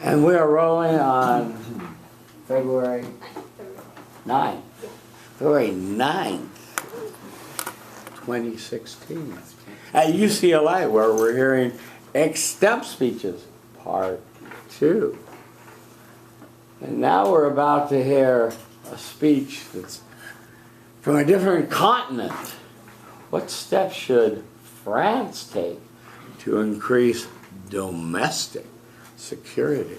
And we are rolling on February 9th. February 9th, 2016. At UCLA, where we're hearing Extemp speeches, part 2. And now we're about to hear a speech that's from a different continent. What steps should France take to increase domestic security?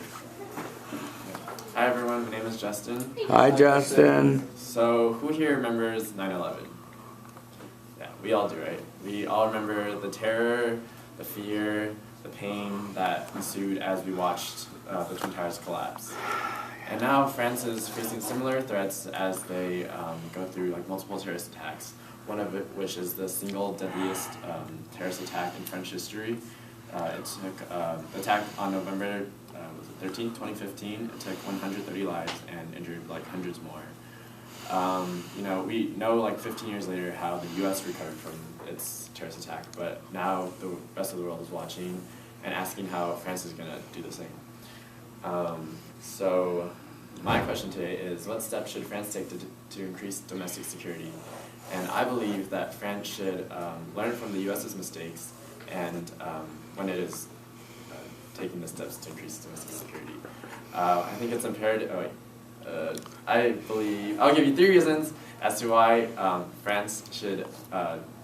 Hi everyone, my name is Justin. Hi, Justin. So, who here remembers 9/11? Yeah, we all do, right? We all remember the terror, the fear, the pain that ensued as we watched the Twin Towers collapse. And now France is facing similar threats as they go through multiple terrorist attacks. One of which is the single deadliest terrorist attack in French history. It took the attack on November 13th, 2015. It took 130 lives and injured hundreds more. We know 15 years later how the U.S. recovered from its terrorist attack, but now the rest of the world is watching and asking how France is going to do the same. So my question today is, what steps should France take to increase domestic security? And I believe that France should learn from the U.S.'s mistakes and when it is taking the steps to increase domestic security. I think it's imperative. I'll give you 3 reasons as to why France should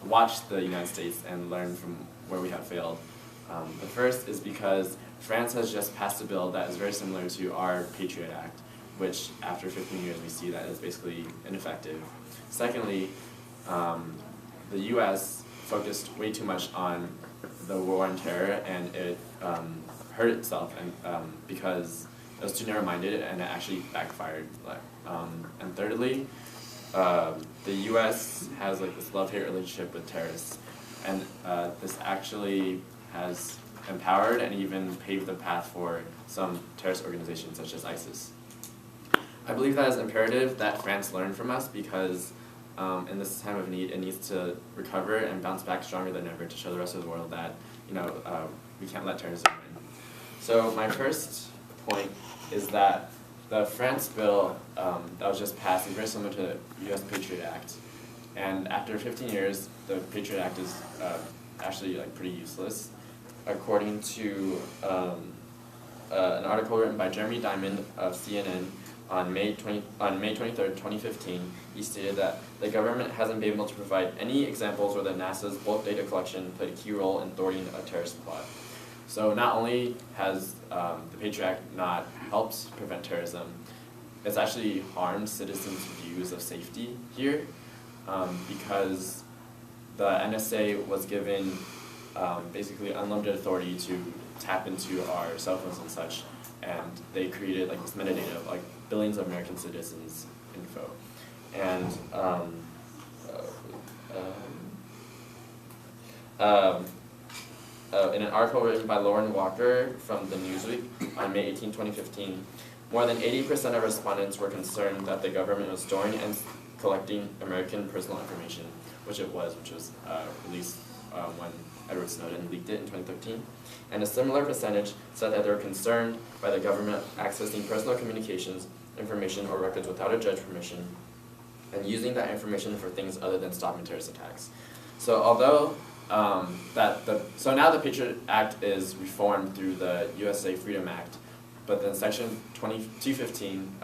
watch the United States and learn from where we have failed. The first is because France has just passed a bill that is very similar to our Patriot Act, which after 15 years we see that is basically ineffective. Secondly, the U.S. focused way too much on the war on terror, and it hurt itself because it was too narrow-minded and it actually backfired. And thirdly, the U.S. has this love-hate relationship with terrorists, and this actually has empowered and even paved the path for some terrorist organizations such as ISIS. I believe that is imperative that France learn from us because in this time of need, it needs to recover and bounce back stronger than ever to show the rest of the world that we can't let terrorism win. So my first point is that the France bill that was just passed is very similar to the U.S. Patriot Act, and after 15 years, the Patriot Act is actually pretty useless. According to an article written by Jeremy Diamond of CNN on May 23rd, 2015, he stated that the government hasn't been able to provide any examples where the NASA's bulk data collection played a key role in thwarting a terrorist plot. So not only has the Patriot Act not helped prevent terrorism, it's actually harmed citizens' views of safety here because the NSA was given basically unlimited authority to tap into our cell phones and such, and they created this metadata of billions of American citizens' info. And in an article written by Lauren Walker from the Newsweek on May 18, 2015, more than 80% of respondents were concerned that the government was storing and collecting American personal information, which was released when Edward Snowden leaked it in 2013. And a similar percentage said that they were concerned by the government accessing personal communications, information, or records without a judge permission, and using that information for things other than stopping terrorist attacks. So although so now the Patriot Act is reformed through the USA Freedom Act, but then Section 215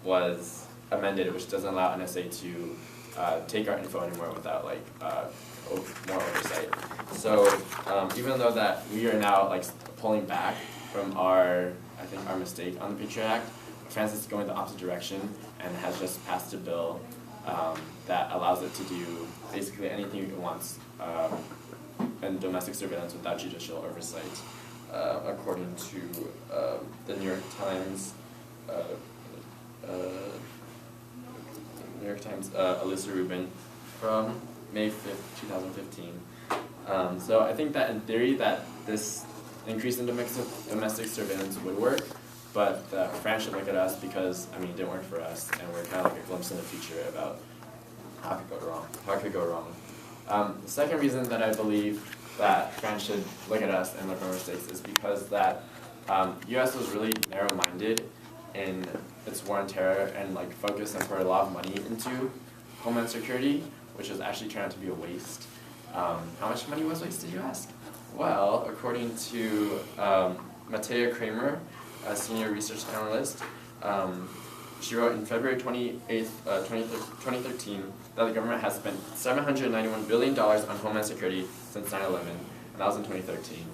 was amended, which doesn't allow NSA to take our info anymore without more oversight. So even though that we are now pulling back from our mistake on the Patriot Act, France is going the opposite direction and has just passed a bill that allows it to do basically anything it wants in domestic surveillance without judicial oversight. According to the New York Times, Alyssa Rubin from May 5th, 2015. So I think that in theory that this increase in domestic surveillance would work, but France should look at us because it didn't work for us, and we're kind of a glimpse in the future about how it could go wrong. The second reason that I believe that France should look at us and look at our mistakes is because that U.S. was really narrow-minded in its war on terror and like focused and poured a lot of money into Homeland Security, which was actually turned out to be a waste. How much money was wasted, you ask? Well, according to Matea Kramer, a senior research analyst, she wrote in February 28th, 2013 that the government has spent $791 billion on Homeland Security since 9/11, and that was in 2013.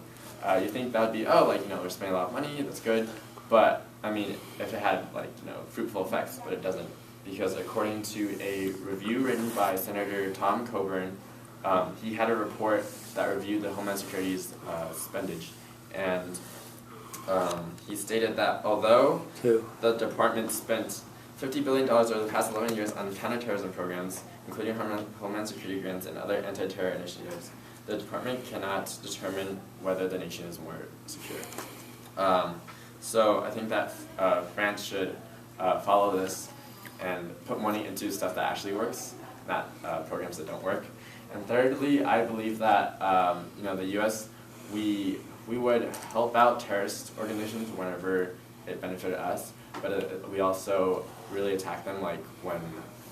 You think that would be, we're spending a lot of money, that's good, but, I mean, if it had, fruitful effects, but it doesn't, because according to a review written by Senator Tom Coburn, he had a report that reviewed the Homeland Security's spendage, and he stated that although the department spent $50 billion over the past 11 years on counterterrorism programs, including Homeland Security grants and other anti-terror initiatives, the department cannot determine whether the nation is more secure. So I think that France should follow this and put money into stuff that actually works, not programs that don't work. And thirdly, I believe that the U.S. we would help out terrorist organizations whenever it benefited us, but we also really attack them like when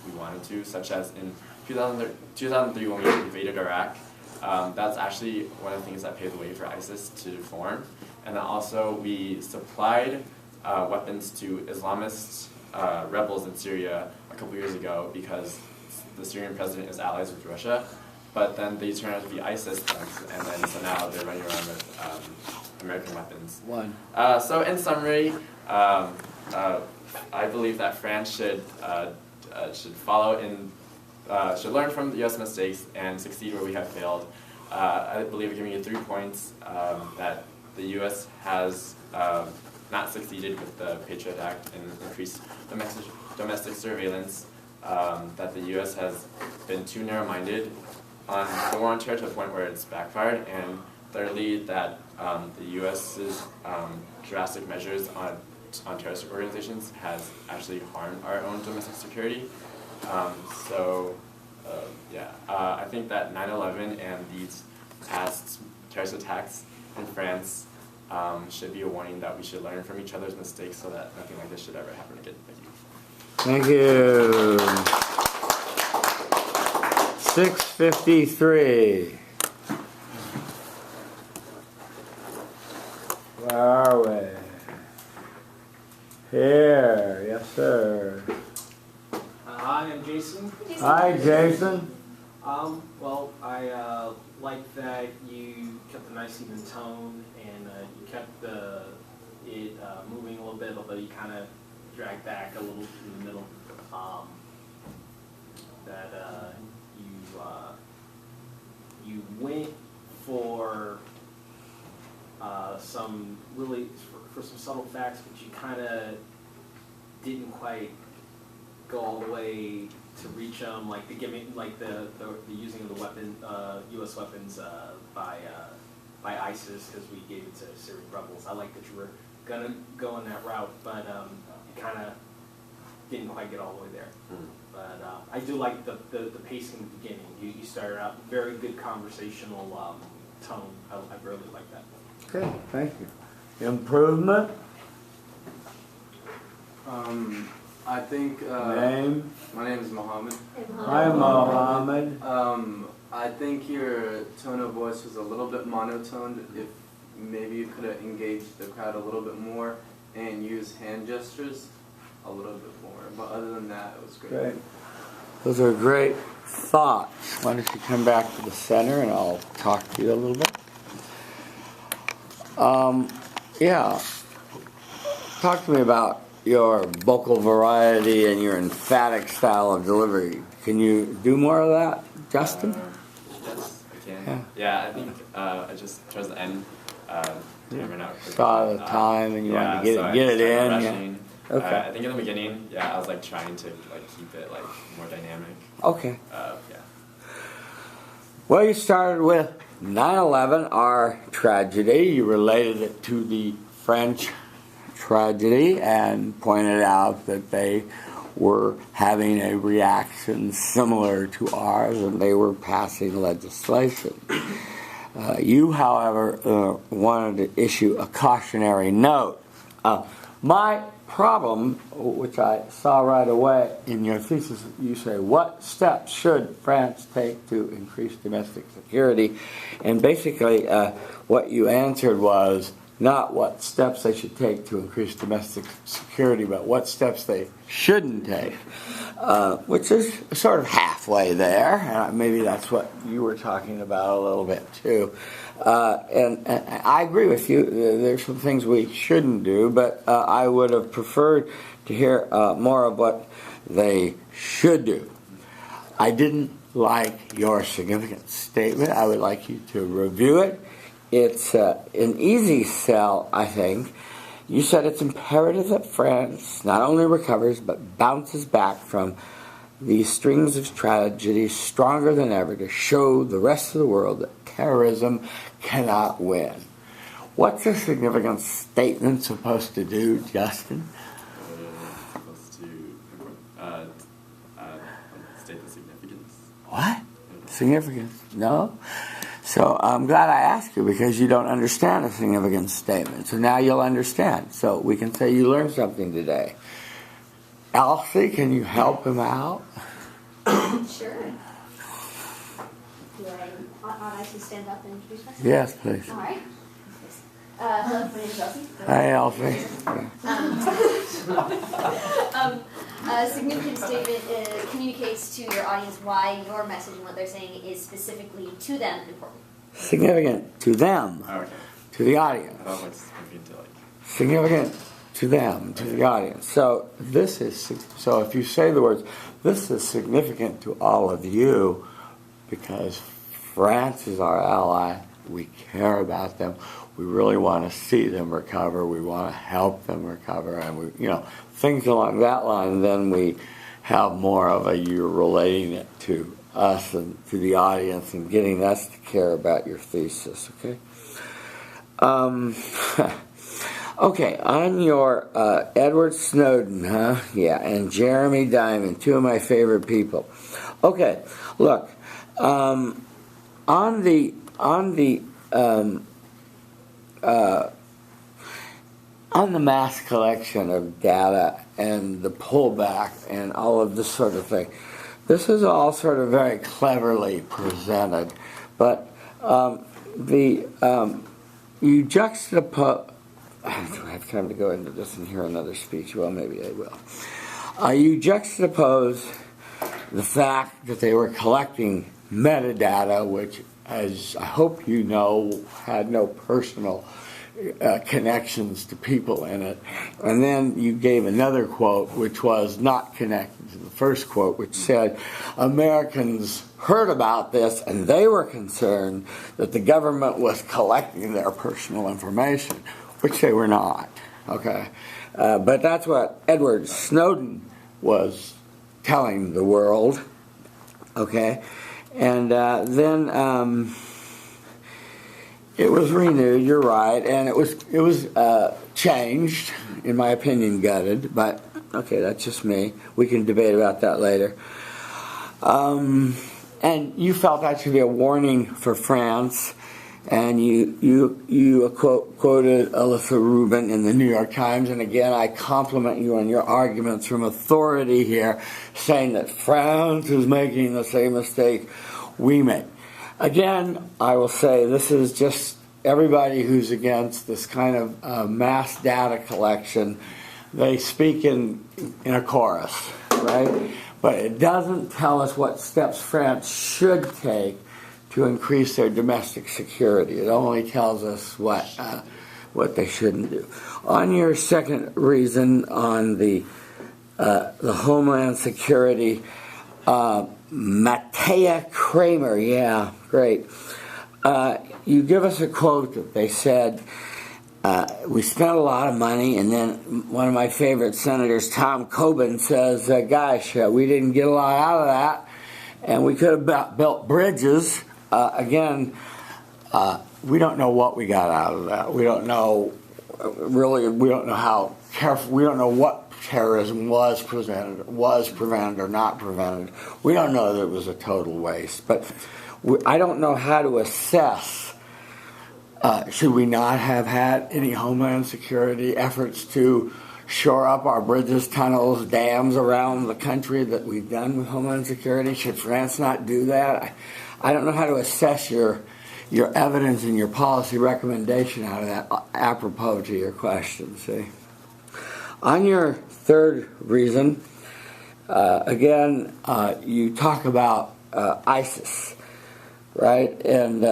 we wanted to, such as in 2003 when we invaded Iraq. That's actually one of the things that paved the way for ISIS to form. And then also we supplied weapons to Islamist rebels in Syria a couple years ago because the Syrian president is allies with Russia. But then they turned out to be ISIS thugs, and then so now they're running around with American weapons. So in summary, I believe that France should follow in should learn from the U.S. mistakes and succeed where we have failed. I believe giving you 3 points that the U.S. has not succeeded with the Patriot Act and increased domestic surveillance, that the U.S. has been too narrow-minded on the war on terror to a point where it's backfired, and thirdly, that the U.S.'s drastic measures on terrorist organizations has actually harmed our own domestic security. I think that 9/11 and these past terrorist attacks in France should be a warning that we should learn from each other's mistakes so that nothing like this should ever happen again. Thank you. Thank you. 6:53. Where are we? Here, yes sir. Hi, I'm Jason. Hi Jason. Well, I like that you kept a nice even tone and you kept it moving a little bit, although you kind of dragged back a little in the middle. You went for some really for some subtle facts, but you kind of didn't quite go all the way to reach them, like the giving, like the using of the weapon, U.S. weapons by ISIS, because we gave it to Syrian rebels. I like that you were gonna go on that route, but you kind of didn't quite get all the way there. But I do like the pacing in the beginning. You started out very good conversational tone. I really like that. Okay, thank you. Improvement? I think Name? my name is Mohammed. Hi Mohammed. I think your tone of voice was a little bit monotoned. If maybe you could have engaged the crowd a little bit more and used hand gestures a little bit more. But other than that, it was great. Great. Those are great thoughts. Why don't you come back to the center and I'll talk to you a little bit. Talk to me about your vocal variety and your emphatic style of delivery. Can you do more of that, Justin? Yes, I can. Yeah, I think I just towards the end, ran out. Saw the time and you wanted to get it in. Rushing. Okay. I think in the beginning, I was trying to keep it more dynamic. Okay. Yeah. Well, you started with 9/11, our tragedy. You related it to the French tragedy and pointed out that they were having a reaction similar to ours and they were passing legislation. You, however, wanted to issue a cautionary note. My problem, which I saw right away in your thesis, you say, what steps should France take to increase domestic security? And basically, what you answered was not what steps they should take to increase domestic security, but what steps they shouldn't take, which is sort of halfway there. Maybe that's what you were talking about a little bit, too. And I agree with you. There's some things we shouldn't do, but I would have preferred to hear more of what they should do. I didn't like your significant statement. I would like you to review it. It's an easy sell, I think. You said it's imperative that France not only recovers but bounces back from these strings of tragedies stronger than ever to show the rest of the world that terrorism cannot win. What's a significant statement supposed to do, Justin? Supposed to state the significance. What? Significance? No? So I'm glad I asked you because you don't understand a significant statement. So now you'll understand. So we can say you learned something today. Elsie, can you help him out? Sure. Ought I to stand up and introduce myself? Yes, please. All right. Hello, my name is Elsie. Hi, Elsie. A significant statement communicates to your audience why your message and what they're saying is specifically to them important. Significant to them, Okay. to the audience. I thought it was significant to like. Significant to them, to the audience. So this is, so if you say the words, this is significant to all of you because France is our ally. We care about them. We really want to see them recover. We want to help them recover, and we, things along that line. Then we have more of a you're relating it to us and to the audience and getting us to care about your thesis. Okay. Okay, on your Edward Snowden, huh? Yeah, and Jeremy Diamond, two of my favorite people. Okay, look, on the mass collection of data and the pullback and all of this sort of thing, this is all sort of very cleverly presented, but you juxtapose. I don't have time to go into this and hear another speech. Well, maybe I will. You juxtapose the fact that they were collecting metadata, which, as I hope you know, had no personal connections to people in it. And then you gave another quote, which was not connected to the first quote, which said, Americans heard about this and they were concerned that the government was collecting their personal information, which they were not. Okay, but that's what Edward Snowden was telling the world. Okay, and then it was renewed. You're right, and it was changed, in my opinion, gutted. But okay, that's just me. We can debate about that later. And you felt that should be a warning for France. And you quoted Alyssa Rubin in the New York Times, and again, I compliment you on your arguments from authority here, saying that France is making the same mistake we make. Again, I will say this is just everybody who's against this kind of mass data collection. They speak in a chorus, right? But it doesn't tell us what steps France should take to increase their domestic security. It only tells us what they shouldn't do. On your second reason, on the Homeland Security, Matea Kramer, yeah, great. You give us a quote that they said, we spent a lot of money, and then one of my favorite senators, Tom Coburn, says, gosh, we didn't get a lot out of that, and we could have built bridges. Again, we don't know what we got out of that. We don't know, really, we don't know how careful, we don't know what terrorism was prevented or not prevented. We don't know that it was a total waste. But I don't know how to assess should we not have had any Homeland Security efforts to shore up our bridges, tunnels, dams around the country that we've done with Homeland Security? Should France not do that? I don't know how to assess your evidence and your policy recommendation out of that, apropos to your question, see? On your third reason, again, you talk about ISIS, right? And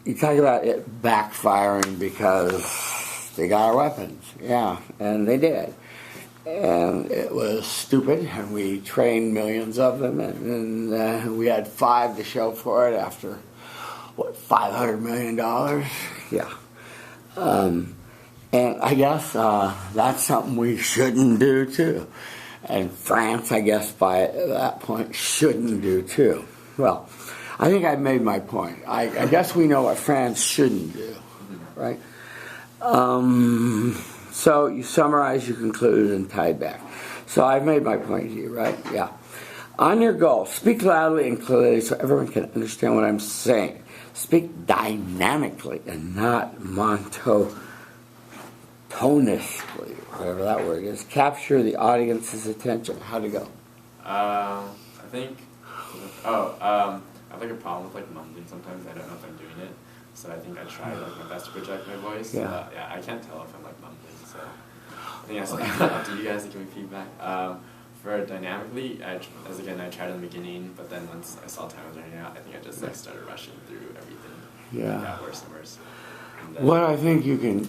you talk about it backfiring because they got our weapons. Yeah, and they did. And it was stupid, and we trained millions of them, and we had 5 to show for it after, what, $500 million? Yeah. And I guess that's something we shouldn't do, too. And France, I guess, by that point, shouldn't do, too. Well, I think I've made my point. I guess we know what France shouldn't do, right? So you summarize, you conclude, and tie back. So I've made my point to you, right? Yeah. On your goal, speak loudly and clearly so everyone can understand what I'm saying. Speak dynamically and not monotonously, whatever that word is. Capture the audience's attention. How'd it go? I think. I have like a problem with like mumbling sometimes. I don't know if I'm doing it. So I think I try like my best to project my voice. Yeah. I can't tell if I'm like mumbling. So I think that's up to you guys to give me feedback. For dynamically, I tried in the beginning, but then once I saw time was running out, I think I just like started rushing through everything. Yeah. It got worse and worse. And then, What I think you can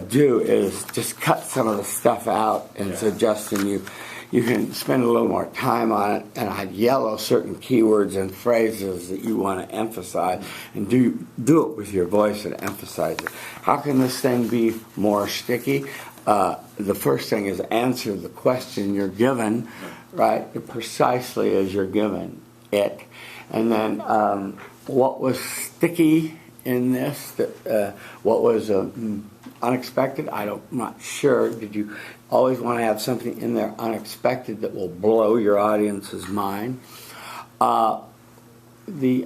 do is just cut some of the stuff out and suggesting you can spend a little more time on it, and I'd yellow certain keywords and phrases that you want to emphasize, and do it with your voice and emphasize it. How can this thing be more sticky? The first thing is answer the question you're given, right, precisely as you're given it. And then what was sticky in this? What was unexpected? I'm not sure. Did you always want to have something in there unexpected that will blow your audience's mind? The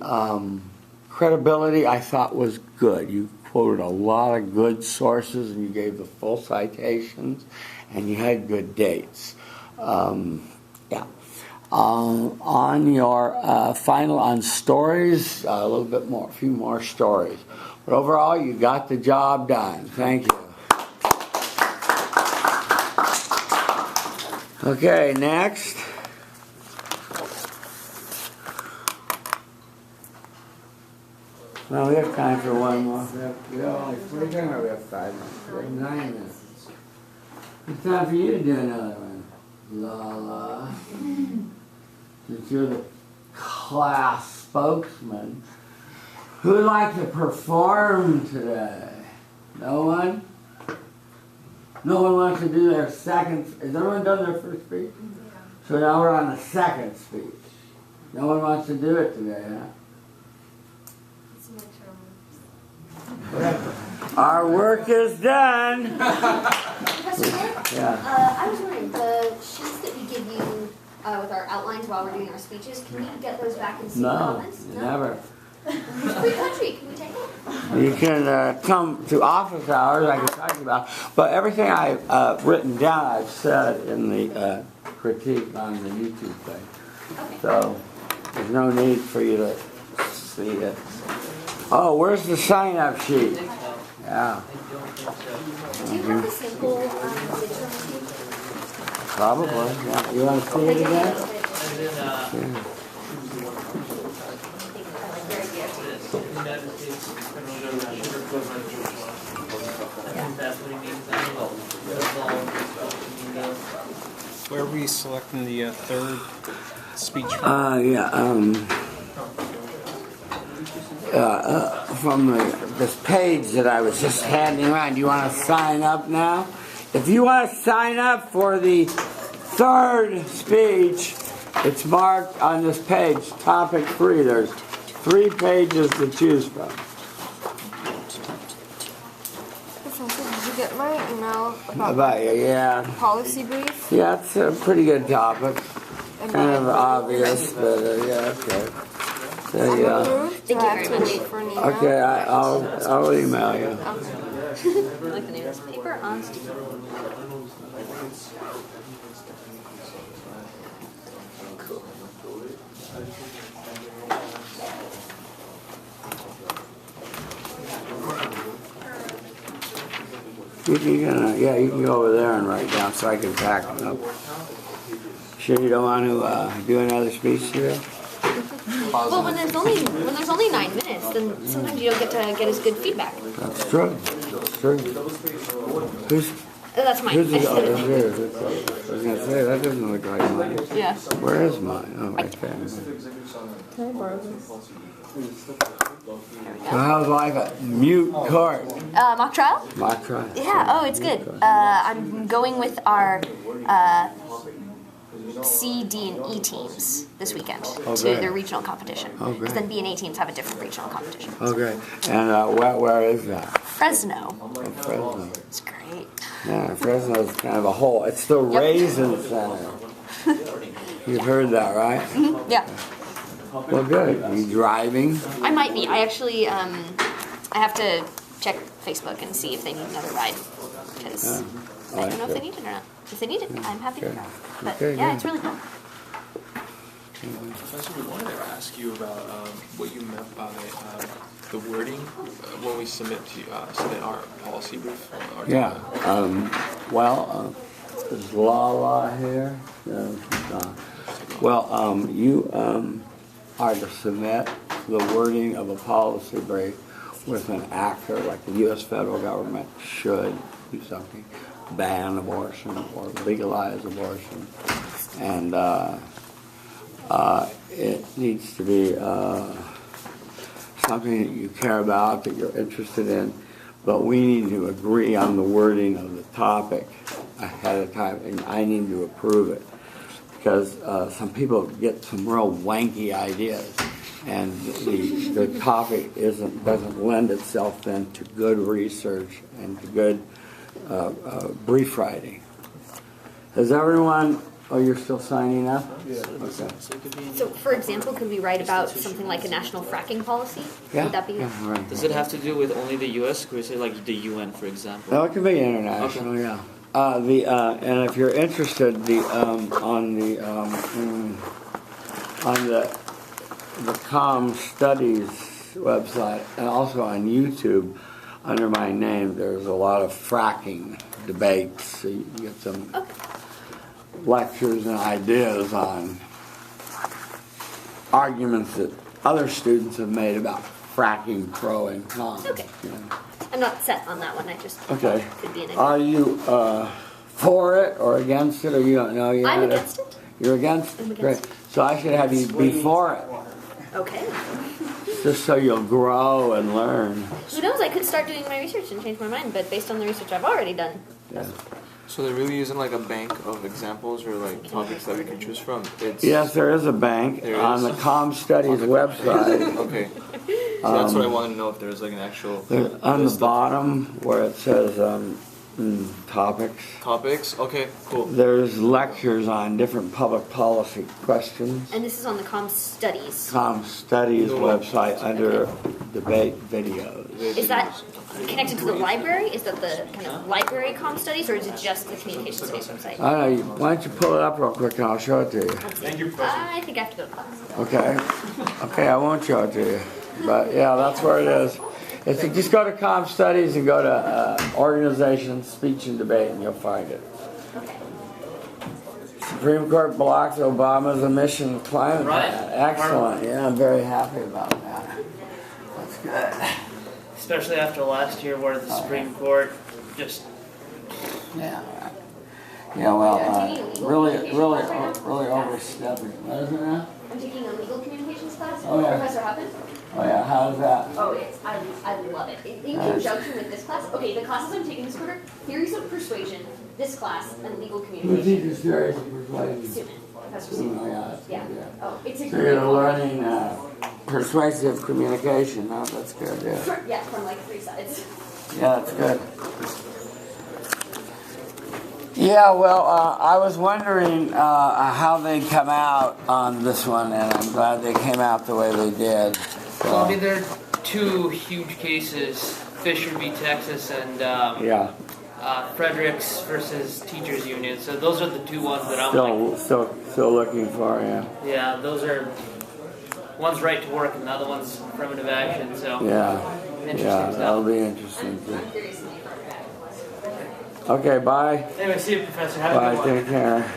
credibility I thought was good. You quoted a lot of good sources, and you gave the full citations, and you had good dates. Yeah. On your final on stories, a little bit more, a few more stories. But overall, you got the job done. Thank you. Okay, next. Well, we have time for one more. We have only 3 minutes, or we have 5 minutes? We have 9 minutes. It's time for you to do another one. La. Since you're the class spokesman. Who would like to perform today? No one? No one wants to do their second. Has everyone done their first speech? Yeah. So now we're on the second speech. No one wants to do it today, huh? Our work is done. Professor Moore? Yeah. I was wondering, the sheets that we give you with our outlines while we're doing our speeches, can we get those back and see the comments? No, never. It's a free country. Can we take it? You can come to office hours, I can talk about. But everything I've written down, I've said in the critique on the YouTube thing. Okay. So there's no need for you to see it. Oh, where's the sign-up sheet? Yeah. Do you have a sample digital sheet? Probably. Yeah. You want to see it again? Yeah. Where are we selecting the third speech from? From this page that I was just handing around. Do you want to sign up now? If you want to sign up for the third speech, it's marked on this page, topic 3. There's 3 pages to choose from. Professor, did you get my email About you, yeah. policy brief? Yeah, it's a pretty good topic. Kind of obvious, but yeah, okay. Say, Approved. Thank Do you I very have to much. wait for an email? okay, I'll email you. I like the name. Paper on sticky. You can go over there and write down so I can pack them up. Sure you don't want to do another speech today? Well, when there's only 9 minutes, then sometimes you don't get to get as good feedback. That's true. That's true. Who's That's mine. who's I the said it. here? I was gonna say that doesn't look like mine. Yeah. Where is mine? Oh, right there. So how's life at Mute Court? Mock trial? Mock trial. Yeah. Oh, it's good. I'm going with our C, D, and E teams this weekend Oh, to great. their regional competition. Oh, great. Because then B and A teams have a different regional competition. Okay. And where is that? Fresno. Oh, Fresno. It's great. Yeah, Fresno's kind of a hole. It's the Raisin Center. You've heard that, right? Yeah. Well, good. Are you driving? I might be. I actually, I have to check Facebook and see if they need another ride. Because I don't know if they need it or not. If they need it, I'm happy to go. But Okay, yeah, good. it's really fun. Professor, we wanted to ask you about what you meant by the wording when we submit our policy brief. Yeah. Is Lala here? You are to submit the wording of a policy brief with an actor, like the U.S. federal government should do something, ban abortion or legalize abortion, and it needs to be something that you care about, that you're interested in, but we need to agree on the wording of the topic ahead of time, and I need to approve it, because some people get some real wanky ideas, and the topic doesn't lend itself then to good research and to good brief writing. Has everyone? Oh, you're still signing up? Yeah. Okay. So, for example, could we write about something like a national fracking policy? Yeah. Would that be? Yeah, all right. Does it have to do with only the U.S. or is it like the UN, for example? No, it can be international. Okay. Yeah. And if you're interested, on the Com Studies website and also on YouTube, under my name, there's a lot of fracking debates. So you can get some lectures and ideas on arguments that other students have made about fracking pro and con. Okay. You know. I'm not set on that one. I just Okay. could be an idea. Are you for it or against it, or you don't know yet? I'm against it. You're against it? I'm against Great. So I should have you be for it, Okay. just so you'll grow and learn. Who knows? I could start doing my research and change my mind, but based on the research I've already done, Yeah. So there really isn't like a bank of examples or like topics that we can choose from. It's Yes, there is a bank There on is? the Com Studies website. Okay. So that's what I wanted to know, if there was like an actual On the list of bottom where it says topics, topics. Okay, cool. there's lectures on different public policy questions. and this is on the Com Studies. Com Studies website under debate videos. Is that connected to the library? Is that the kind of library Com Studies, or is it just the Communication Space website? I don't know. Why don't you pull it up real quick and I'll show it to you. Thank you, Professor. I think I have to go to class. Okay. Okay, I won't show it to you. But yeah, that's where it is. If you just go to Com Studies and go to Organization, Speech and Debate, and you'll find it. Okay. Supreme Court blocks Obama's emission climate plan. Excellent. Yeah, I'm very happy about that. That's good. Especially after last year where the Supreme Court just... Yeah. Yeah, well, really overstepping. What is it now? I'm taking a legal communications class Oh, with yeah. Professor Huffman. Oh yeah, how's that? Oh, I love it. In conjunction with this class, okay, the classes I'm taking this quarter, theories of persuasion, this class, and legal Who communication. teaches theories of persuasion? Suman, Professor Oh Suman. yeah, that's good, Yeah. yeah. Oh, it's a So great you're learning persuasive communication, huh? That's good, yeah. Yeah, from like 3 sides. Yeah, that's good. Yeah, well, I was wondering how they'd come out on this one, and I'm glad they came out the way they did. So, Well, I mean, there are two huge cases: Fisher v. Texas and yeah, Fredericks versus Teachers Union. So those are the two ones that I'm like, still looking for, yeah. yeah, those are one's right to work and the other one's affirmative action. So Yeah, interesting yeah, stuff. that'll be interesting too. Okay, bye. Anyway, see you, Professor. Have a Bye, good one. take care.